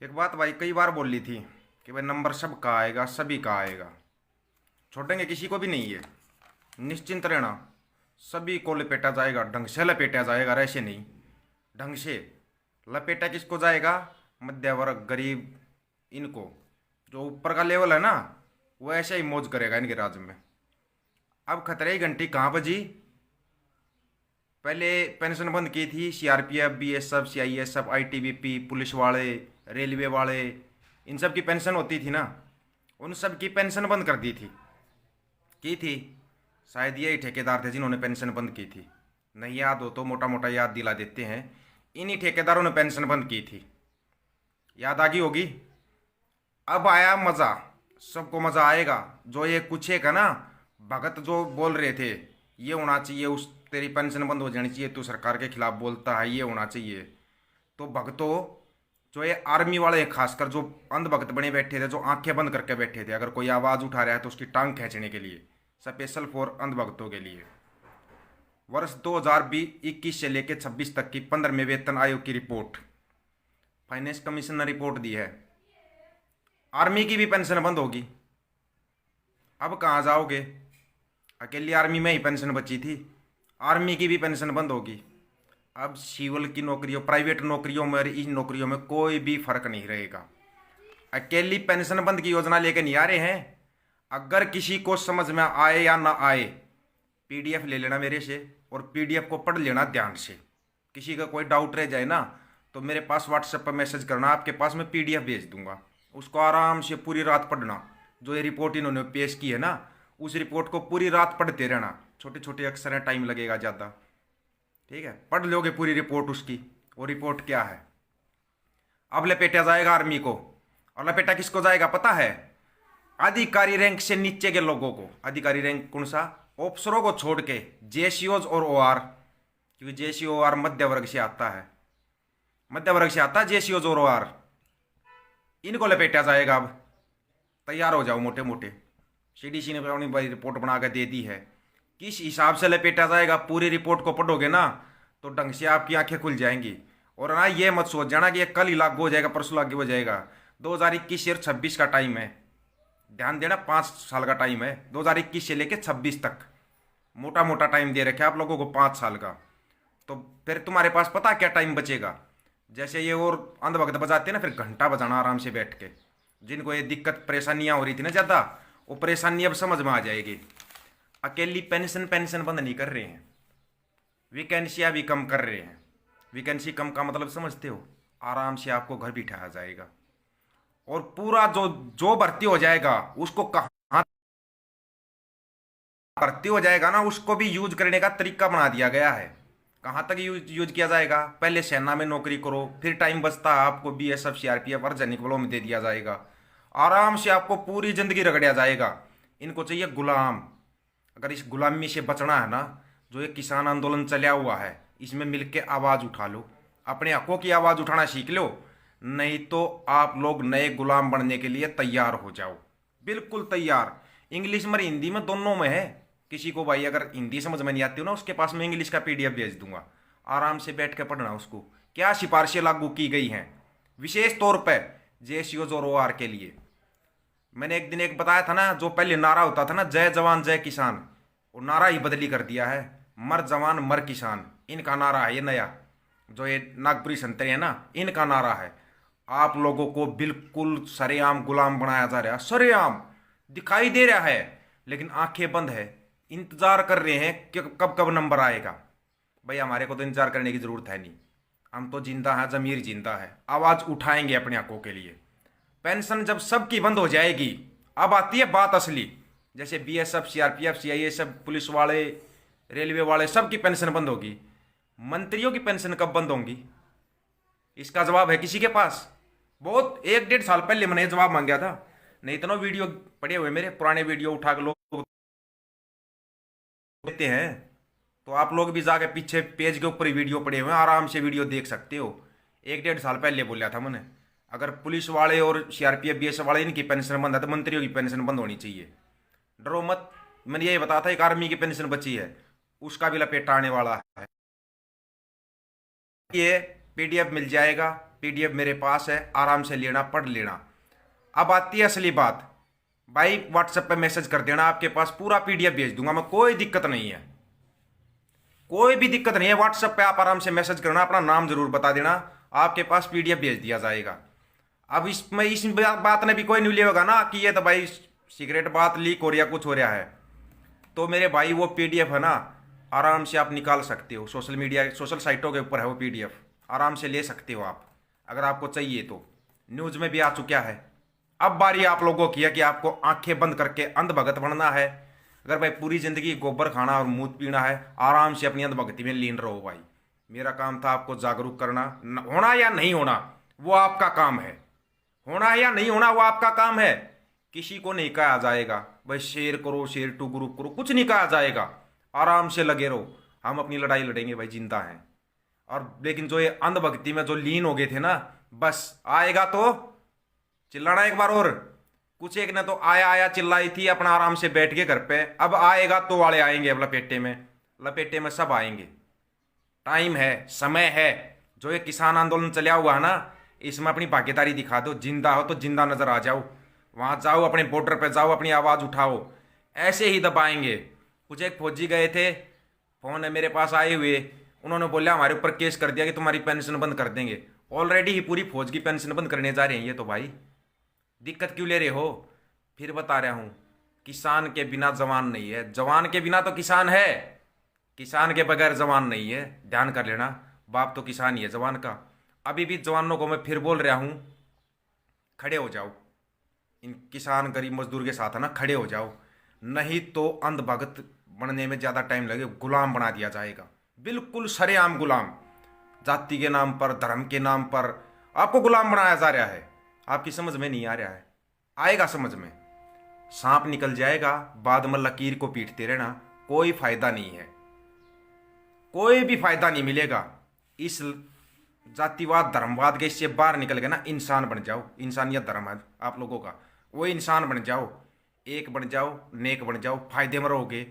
एक बात भाई कई बार बोल ली थी कि भाई नंबर सबका आएगा, सभी का आएगा। छोड़ेंगे किसी को भी नहीं है। निश्चिंत रहना, सभी को लपेटा जाएगा, ढंग से लपेटा जाएगा, ऐसे नहीं। ढंग से लपेटा किसको जाएगा? मध्य वर्ग, गरीब, इनको। जो ऊपर का लेवल है ना, वो ऐसे ही मौज करेगा इनके राज्य में। अब खतरे की घंटी कहाँ बजी? पहले पेंशन बंद की थी, CRPF, BSF, CISF, ITBP, police वाले, रेलवे वाले, इन सब की पेंशन होती थी ना, उन सब की पेंशन बंद कर दी थी। की थी, शायद यही ठेकेदार थे जिन्होंने पेंशन बंद की थी। नहीं याद हो तो मोटा मोटा याद दिला देते हैं। इन्हीं ठेकेदारों ने पेंशन बंद की थी। याद आ गई होगी। अब आया मज़ा, सबको मज़ा आएगा। जो ये कुछ एक है ना, भगत जो बोल रहे थे ये होना चाहिए, उस तेरी पेंशन बंद हो जानी चाहिए, तू सरकार के खिलाफ बोलता है, ये होना चाहिए। तो भगतों, जो ये आर्मी वाले खासकर जो अंधभक्त बने बैठे थे, जो आंखें बंद करके बैठे थे, अगर कोई आवाज़ उठा रहा है तो उसकी टांग खींचने के लिए, स्पेशल फॉर अंधभक्तों के लिए। वर्ष 2021 से लेकर 26 तक की 15वें वेतन आयोग की रिपोर्ट, फाइनेंस कमीशन ने रिपोर्ट दी है। आर्मी की भी पेंशन बंद होगी। अब कहाँ जाओगे? अकेली आर्मी में ही पेंशन बची थी, आर्मी की भी पेंशन बंद होगी। अब सिविल की नौकरियों, प्राइवेट नौकरियों में और इन नौकरियों में कोई भी फर्क नहीं रहेगा। अकेली पेंशन बंद की योजना लेके नहीं आ रहे हैं। अगर किसी को समझ में आए या ना आए, पीडीएफ ले लेना मेरे से और पीडीएफ को पढ़ लेना ध्यान से। किसी का कोई डाउट रह जाए ना, तो मेरे पास व्हाट्सएप पर मैसेज करना, आपके पास मैं पीडीएफ भेज दूंगा। उसको आराम से पूरी रात पढ़ना। जो ये रिपोर्ट इन्होंने पेश की है ना, उस रिपोर्ट को पूरी रात पढ़ते रहना। छोटे छोटे अक्षर हैं, टाइम लगेगा ज़्यादा, ठीक है? पढ़ लोगे पूरी रिपोर्ट उसकी। वो रिपोर्ट क्या है? अब लपेटा जाएगा आर्मी को। और लपेटा किसको जाएगा पता है? अधिकारी रैंक से नीचे के लोगों को। अधिकारी रैंक कौन सा? ऑफिसरों को छोड़ के, जेसीओज और ओआर, क्योंकि जेसीओ ओआर मध्य वर्ग से आता है, मध्य वर्ग से आता है जेसीओज और ओआर। इनको लपेटा जाएगा। अब तैयार हो जाओ मोटे मोटे। सीडीसी ने अपनी बड़ी रिपोर्ट बना के दे दी है। किस हिसाब से लपेटा जाएगा, पूरी रिपोर्ट को पढ़ोगे ना तो ढंग से आपकी आंखें खुल जाएंगी। और ना ये मत सोच जाना कि ये कल ही लागू हो जाएगा, परसों लागू हो जाएगा। 2021 और 26 का टाइम है, ध्यान देना। 5 साल का टाइम है, 2021 से लेकर 26 तक। मोटा मोटा टाइम दे रखे आप लोगों को, 5 साल का। तो फिर तुम्हारे पास पता क्या टाइम बचेगा? जैसे ये और अंधभक्त बजाते हैं ना, फिर घंटा बजाना आराम से बैठ के। जिनको ये दिक्कत परेशानियां हो रही थी ना ज़्यादा, वो परेशानी अब समझ में आ जाएगी। अकेली पेंशन पेंशन बंद नहीं कर रहे हैं, वैकेंसियाँ भी कम कर रहे हैं। वैकेंसी कम का मतलब समझते हो? आराम से आपको घर बिठाया जाएगा। और पूरा जो जो भर्ती हो जाएगा उसको कहाँ भर्ती हो जाएगा ना, उसको भी यूज करने का तरीका बना दिया गया है। कहाँ तक यूज किया जाएगा? पहले सेना में नौकरी करो, फिर टाइम बचता है आपको बीएसएफ, सीआरपीएफ, अर्धसैनिक बलों में दे दिया जाएगा। आराम से आपको पूरी जिंदगी रगड़ा जाएगा। इनको चाहिए गुलाम। अगर इस गुलामी से बचना है ना, जो ये किसान आंदोलन चला हुआ है, इसमें मिलके आवाज़ उठा लो, अपने हकों की आवाज़ उठाना सीख लो। नहीं तो आप लोग नए गुलाम बनने के लिए तैयार हो जाओ, बिल्कुल तैयार। इंग्लिश में, हिंदी में, दोनों में है। किसी को भाई अगर हिंदी समझ में नहीं आती हो ना, उसके पास मैं इंग्लिश का पीडीएफ भेज दूंगा, आराम से बैठ के पढ़ना उसको। क्या सिफारिशें लागू की गई हैं विशेष तौर पर जेसीओज और ओआर के लिए? मैंने एक दिन एक बताया था ना, जो पहले नारा होता था ना, जय जवान जय किसान, वो नारा ही बदली कर दिया है, मर जवान मर किसान। इनका नारा है ये नया, जो ये नागपुरी संतरे है ना, इनका नारा है। आप लोगों को बिल्कुल सरेआम गुलाम बनाया जा रहा है, सरेआम दिखाई दे रहा है, लेकिन आंखें बंद है। इंतजार कर रहे हैं कि कब कब नंबर आएगा। भाई हमारे को तो इंतजार करने की जरूरत है नहीं, हम तो जिंदा हैं, जमीर जिंदा है, आवाज उठाएंगे अपने हकों के लिए। पेंशन जब सबकी बंद हो जाएगी, अब आती है बात असली। जैसे बीएसएफ, सीआरपीएफ, सीआईएसएफ, पुलिस वाले, रेलवे वाले, सबकी पेंशन बंद होगी। मंत्रियों की पेंशन कब बंद होंगी? इसका जवाब है किसी के पास? बहुत 1-1.5 साल पहले मैंने जवाब मांगा था। नहीं तो ना वीडियो पड़े हुए, मेरे पुराने वीडियो उठा के लोग देते हैं, तो आप लोग भी जाके पीछे पेज के ऊपर ही वीडियो पड़े हुए हैं, आराम से वीडियो देख सकते हो। 1-1.5 साल पहले बोला था मैंने, अगर पुलिस वाले और सीआरपीएफ, बीएसएफ वाले इनकी पेंशन बंद है, तो मंत्रियों की पेंशन बंद होनी चाहिए। डरो मत। मैंने यही बताया था, एक आर्मी की पेंशन बची है, उसका भी लपेटा आने वाला है। ये पीडीएफ मिल जाएगा, PDF मेरे पास है, आराम से लेना, पढ़ लेना। अब आती है असली बात। भाई व्हाट्सएप पे मैसेज कर देना, आपके पास पूरा PDF भेज दूंगा मैं, कोई दिक्कत नहीं है, कोई भी दिक्कत नहीं है। व्हाट्सएप पे आप आराम से मैसेज करना, अपना नाम जरूर बता देना, आपके पास PDF भेज दिया जाएगा। अब इसमें इस बात ने भी कोई नहीं लेगा ना कि ये तो भाई सीक्रेट बात लीक हो रही है, कुछ हो रहा है। तो मेरे भाई वो PDF है ना, आराम से आप निकाल सकते हो, सोशल मीडिया सोशल साइटों के ऊपर है वो PDF, आराम से ले सकते हो आप, अगर आपको चाहिए तो। न्यूज़ में भी आ चुका है। अब बारी आप लोगों की है कि आपको आंखें बंद करके अंधभगत बनना है। अगर भाई पूरी जिंदगी गोबर खाना और मूत पीना है, आराम से अपनी अंधभक्ति में लीन रहो भाई। मेरा काम था आपको जागरूक करना, होना या नहीं होना वो आपका काम है, होना या नहीं होना वो आपका काम है। किसी को नहीं कहा जाएगा भाई शेयर करो, शेयर टू ग्रुप करो, कुछ नहीं कहा जाएगा। आराम से लगे रहो, हम अपनी लड़ाई लड़ेंगे भाई, जिंदा हैं। और लेकिन जो ये अंधभक्ति में जो लीन हो गए थे ना, बस आएगा तो चिल्लाना एक बार और। कुछ एक ने तो आया आया चिल्लाई थी अपना आराम से बैठ के घर पे, अब आएगा तो वाले आएंगे, अब लपेटे में, लपेटे में सब आएंगे। टाइम है, समय है। जो ये किसान आंदोलन चला हुआ है ना, इसमें अपनी भागीदारी दिखा दो। जिंदा हो तो जिंदा नजर आ जाओ, वहां जाओ, अपने बॉर्डर पे जाओ, अपनी आवाज उठाओ। ऐसे ही दबाएंगे। कुछ एक फौजी गए थे, फोन है मेरे पास आए हुए, उन्होंने बोला हमारे ऊपर केस कर दिया कि तुम्हारी पेंशन बंद कर देंगे। ऑलरेडी ही पूरी फौज की पेंशन बंद करने जा रहे हैं ये तो भाई, दिक्कत क्यों ले रहे हो? फिर बता रहा हूं, किसान के बिना जवान नहीं है, जवान के बिना तो किसान है, किसान के बगैर जवान नहीं है। ध्यान कर लेना, बाप तो किसान ही है जवान का। अभी भी जवानों को मैं फिर बोल रहा हूं, खड़े हो जाओ, इन किसान गरीब मजदूर के साथ है ना, खड़े हो जाओ, नहीं तो अंधभगत बनने में ज़्यादा टाइम लगे, गुलाम बना दिया जाएगा, बिल्कुल सरेआम गुलाम। जाति के नाम पर, धर्म के नाम पर आपको गुलाम बनाया जा रहा है। आपकी समझ में नहीं आ रहा है, आएगा समझ में। सांप निकल जाएगा, बाद में लकीर को पीटते रहना, कोई फायदा नहीं है, कोई भी फायदा नहीं मिलेगा। इस जातिवाद धर्मवाद के इससे बाहर निकल के ना इंसान बन जाओ, इंसानियत धर्म है आप लोगों का, वो इंसान बन जाओ, एक बन जाओ, नेक बन जाओ, फायदे में रहोगे।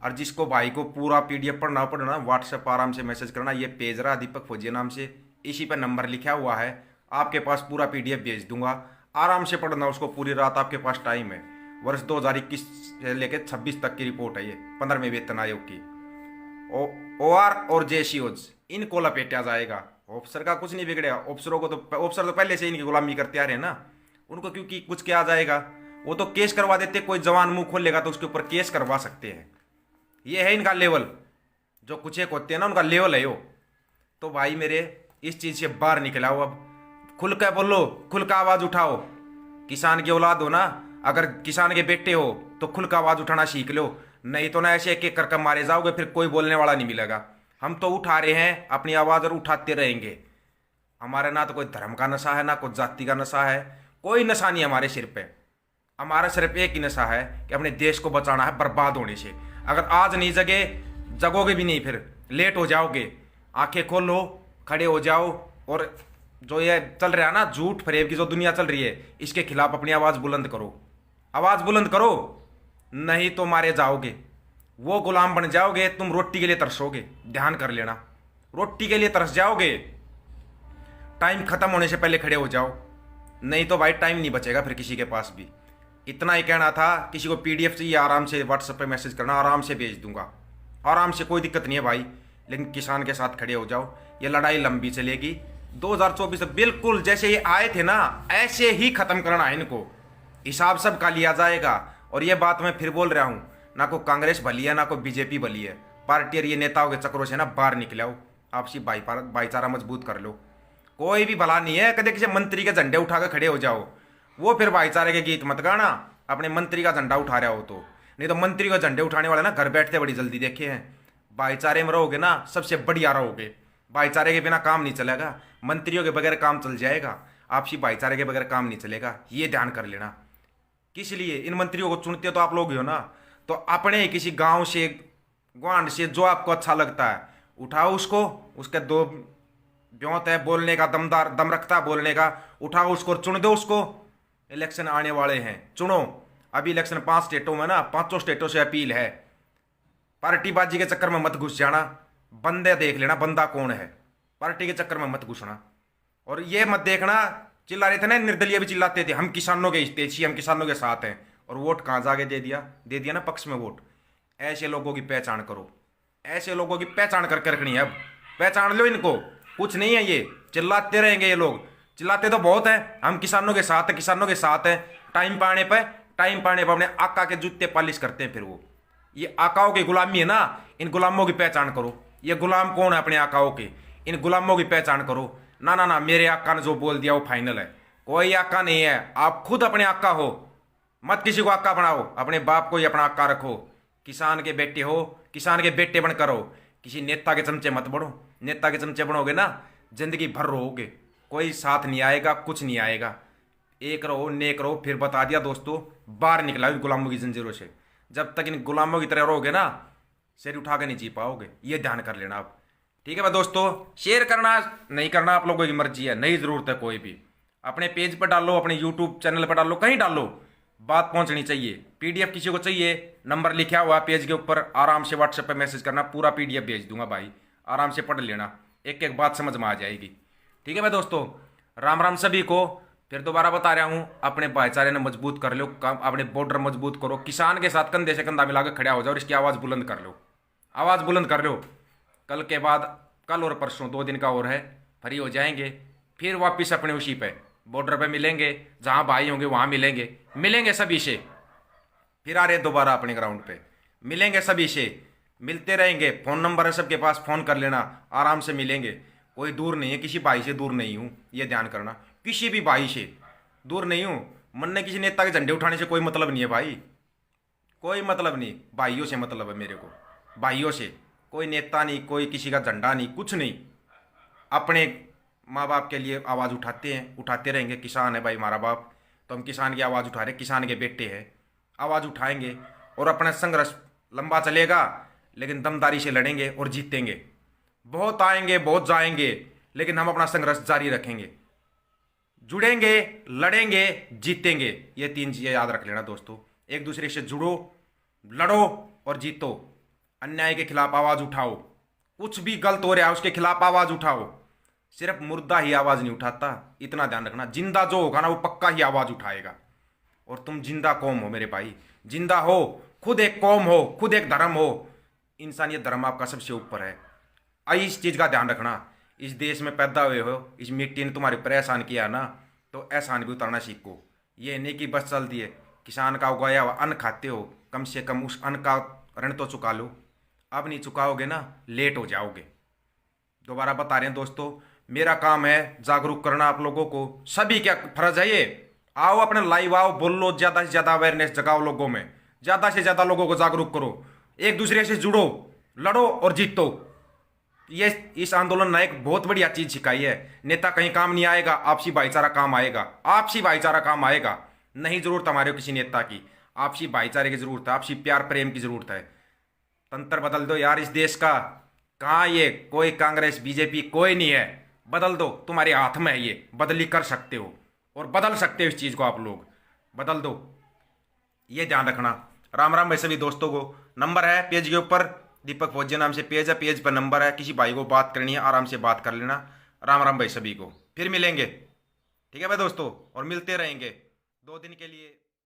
और जिसको भाई को पूरा PDF पढ़ना व्हाट्सएप आराम से मैसेज करना, ये पेज रहा दीपक फौजिया नाम से, इसी पर नंबर लिखा हुआ है, आपके पास पूरा PDF भेज दूंगा, आराम से पढ़ना उसको पूरी रात, आपके पास टाइम है। वर्ष 2021 से लेकर 26 तक की रिपोर्ट है ये, 15वें वेतन आयोग की। OR और JCOs इनको लपेटा जाएगा। ऑफिसर का कुछ नहीं बिगड़ेगा, ऑफिसरों को तो, ऑफिसर तो पहले से इनकी गुलामी करते आ रहे हैं ना, उनको क्योंकि कुछ क्या जाएगा, वो तो केस करवा देते, कोई जवान मुंह खोलेगा तो उसके ऊपर केस करवा सकते हैं। ये है इनका लेवल, जो कुछ एक होते हैं ना उनका लेवल है यो। तो भाई मेरे इस चीज़ से बाहर निकल आओ, अब खुल कर बोलो, खुल कर आवाज़ उठाओ। किसान की औलाद हो ना, अगर किसान के बेटे हो तो खुल कर आवाज़ उठाना सीख लो, नहीं तो ना ऐसे एक एक करके मारे जाओगे, फिर कोई बोलने वाला नहीं मिलेगा। हम तो उठा रहे हैं अपनी आवाज़ और उठाते रहेंगे। हमारे ना तो कोई धर्म का नशा है, ना कोई जाति का नशा है, कोई नशा नहीं हमारे सिर पे। हमारा सिर्फ एक ही नशा है कि अपने देश को बचाना है बर्बाद होने से। अगर आज नहीं जगे, जगोगे भी नहीं, फिर लेट हो जाओगे। आंखें खोलो, खड़े हो जाओ, और जो ये चल रहा है ना झूठ फरेब की जो दुनिया चल रही है, इसके खिलाफ अपनी आवाज़ बुलंद करो, आवाज़ बुलंद करो, नहीं तो मारे जाओगे। वो गुलाम बन जाओगे, तुम रोटी के लिए तरसोगे। ध्यान कर लेना, रोटी के लिए तरस जाओगे। टाइम खत्म होने से पहले खड़े हो जाओ, नहीं तो भाई टाइम नहीं बचेगा फिर किसी के पास भी। इतना ही कहना था। किसी को PDF चाहिए आराम से व्हाट्सएप पे मैसेज करना, आराम से भेज दूंगा, आराम से, कोई दिक्कत नहीं है भाई। लेकिन किसान के साथ खड़े हो जाओ, ये लड़ाई लंबी चलेगी। 2024 से बिल्कुल जैसे ये आए थे ना, ऐसे ही खत्म करना है इनको, हिसाब सब का लिया जाएगा। और ये बात मैं फिर बोल रहा हूँ, ना को कांग्रेस भली है, ना को BJP भली है। पार्टी और ये नेताओं के चक्रों से ना बाहर निकले आओ, आपसी भाईचारा मजबूत कर लो। कोई भी भला नहीं है, कदे किसी मंत्री के झंडे उठा कर खड़े हो जाओ, वो फिर भाईचारे के गीत मत गाना, अपने मंत्री का झंडा उठा रहा हो तो। नहीं तो मंत्री का झंडे उठाने वाले ना घर बैठते बड़ी जल्दी देखे हैं। भाईचारे में रहोगे ना सबसे बढ़िया रहोगे, भाईचारे के बिना काम नहीं चलेगा, मंत्रियों के बगैर काम चल जाएगा, आपसी भाईचारे के बगैर काम नहीं चलेगा, ये ध्यान कर लेना। किस लिए इन मंत्रियों को चुनते तो आप लोग ही हो ना, तो अपने किसी गांव से, ग्वांड से, जो आपको अच्छा लगता है उठाओ उसको, उसके दो ब्योत है बोलने का, दमदार दम रखता है बोलने का, उठाओ उसको और चुन दो उसको। इलेक्शन आने वाले हैं, चुनो। अभी इलेक्शन 5 स्टेटों में ना, 5 स्टेटों से अपील है, पार्टीबाजी के चक्कर में मत घुस जाना, बंदे देख लेना बंदा कौन है, पार्टी के चक्कर में मत घुसना। और ये मत देखना चिल्ला रहे थे ना, निर्दलीय भी चिल्लाते थे हम किसानों के हितैषी, हम किसानों के साथ हैं, और वोट कहाँ जाके दे दिया ना पक्ष में वोट। ऐसे लोगों की पहचान करो, ऐसे लोगों की पहचान करके रखनी है। अब पहचान लो इनको, कुछ नहीं है ये, चिल्लाते रहेंगे ये लोग, चिल्लाते तो बहुत है हम किसानों के साथ हैं, किसानों के साथ हैं। टाइम पाने पर अपने आका के जूते पालिश करते हैं फिर वो। ये आकाओं की गुलामी है ना, इन गुलामों की पहचान करो। ये गुलाम कौन है अपने आकाओं के, इन गुलामों की पहचान करो। ना ना ना, मेरे आका ने जो बोल दिया वो फाइनल है, कोई आका नहीं है, आप खुद अपने आका हो। मत किसी को आका बनाओ, अपने बाप को ही अपना आका रखो। किसान के बेटे हो, किसान के बेटे बनकर हो, किसी नेता के चमचे मत बनो। नेता के चमचे बनोगे ना जिंदगी भर रहोगे, कोई साथ नहीं आएगा, कुछ नहीं आएगा। एक रहो, नेक रहो। फिर बता दिया दोस्तों, बाहर निकला इन गुलामों की जंजीरों से। जब तक इन गुलामों की तरह रहोगे ना, सिर उठा के नहीं जी पाओगे, ये ध्यान कर लेना आप। ठीक है भाई दोस्तों, शेयर करना नहीं करना आप लोगों की मर्जी है, नहीं जरूरत है कोई भी। अपने पेज पर डालो, अपने यूट्यूब चैनल पर डालो, कहीं डालो, बात पहुंचनी चाहिए। पीडीएफ किसी को चाहिए, नंबर लिखा हुआ पेज के ऊपर, आराम से व्हाट्सएप पे मैसेज करना, पूरा पीडीएफ भेज दूंगा भाई, आराम से पढ़ लेना, एक एक बात समझ में आ जाएगी। ठीक है भाई दोस्तों, राम राम सभी को। फिर दोबारा बता रहा हूं, अपने भाईचारे ने मजबूत कर लो, अपने बॉर्डर मजबूत करो, किसान के साथ कंधे से कंधा मिलाकर खड़ा हो जाओ और इसकी आवाज़ बुलंद कर लो, आवाज़ बुलंद कर लो। कल के बाद, कल और परसों 2 दिन का और है, फ्री हो जाएंगे, फिर वापस अपने उसी पे बॉर्डर पे मिलेंगे, जहां भाई होंगे वहां मिलेंगे सभी से। फिर आ रहे दोबारा अपने ग्राउंड पे, मिलेंगे सभी से, मिलते रहेंगे। फ़ोन नंबर है सबके पास, फ़ोन कर लेना, आराम से मिलेंगे। कोई दूर नहीं है, किसी भाई से दूर नहीं हूँ, ये ध्यान करना, किसी भी भाई से दूर नहीं हूँ। मन ने किसी नेता के झंडे उठाने से कोई मतलब नहीं है भाई, कोई मतलब नहीं, भाइयों से मतलब है मेरे को, भाइयों से। कोई नेता नहीं, कोई किसी का झंडा नहीं, कुछ नहीं। अपने माँ बाप के लिए आवाज़ उठाते हैं, उठाते रहेंगे। किसान है भाई हमारा बाप, तो हम किसान की आवाज़ उठा रहे, किसान के बेटे हैं, आवाज़ उठाएंगे। और अपना संघर्ष लंबा चलेगा, लेकिन दमदारी से लड़ेंगे और जीतेंगे। बहुत आएंगे, बहुत जाएंगे, लेकिन हम अपना संघर्ष जारी रखेंगे, जुड़ेंगे, लड़ेंगे, जीतेंगे। ये 3 चीज़ें याद रख लेना दोस्तों। एक दूसरे से जुड़ो, लड़ो और जीतो। अन्याय के खिलाफ आवाज़ उठाओ, कुछ भी गलत हो रहा है उसके खिलाफ आवाज़ उठाओ। सिर्फ मुर्दा ही आवाज़ नहीं उठाता, इतना ध्यान रखना। जिंदा जो होगा ना वो पक्का ही आवाज़ उठाएगा। और तुम जिंदा कौम हो मेरे भाई, जिंदा हो, खुद एक कौम हो, खुद एक धर्म हो। इंसानियत धर्म आपका सबसे ऊपर है। इस चीज़ का ध्यान रखना। इस देश में पैदा हुए हो, इस मिट्टी ने तुम्हारे ऊपर एहसान किया ना, तो एहसान भी उतारना सीखो। ये नहीं कि बस चलती है, किसान का उगाया हुआ अन्न खाते हो, कम से कम उस अन्न का ऋण तो चुका लो। अब नहीं चुकाओगे ना, लेट हो जाओगे। दोबारा बता रहे हैं दोस्तों, मेरा काम है जागरूक करना आप लोगों को। सभी क्या फर्ज है ये, आओ अपने लाइव आओ, बोलो, ज़्यादा से ज़्यादा अवेयरनेस जगाओ लोगों में, ज़्यादा से ज़्यादा लोगों को जागरूक करो, एक दूसरे से जुड़ो, लड़ो और जीतो। ये इस आंदोलन ने एक बहुत बढ़िया चीज़ सिखाई है। नेता कहीं काम नहीं आएगा, आपसी भाईचारा काम आएगा, आपसी भाईचारा काम आएगा। नहीं जरूरत हमारे किसी नेता की, आपसी भाईचारे की जरूरत है, आपसी प्यार प्रेम की जरूरत है। तंत्र बदल दो यार इस देश का। कहाँ ये कोई कांग्रेस बीजेपी कोई नहीं है, बदल दो, तुम्हारे हाथ में है ये, बदली कर सकते हो और बदल सकते हो इस चीज़ को। आप लोग बदल दो, ये ध्यान रखना। राम राम भाई सभी दोस्तों को। नंबर है पेज के ऊपर, दीपक फौजी नाम से पेज है, पेज पर नंबर है। किसी भाई को बात करनी है आराम से बात कर लेना। राम राम भाई सभी को, फिर मिलेंगे। ठीक है भाई दोस्तों, और मिलते रहेंगे 2 दिन के लिए।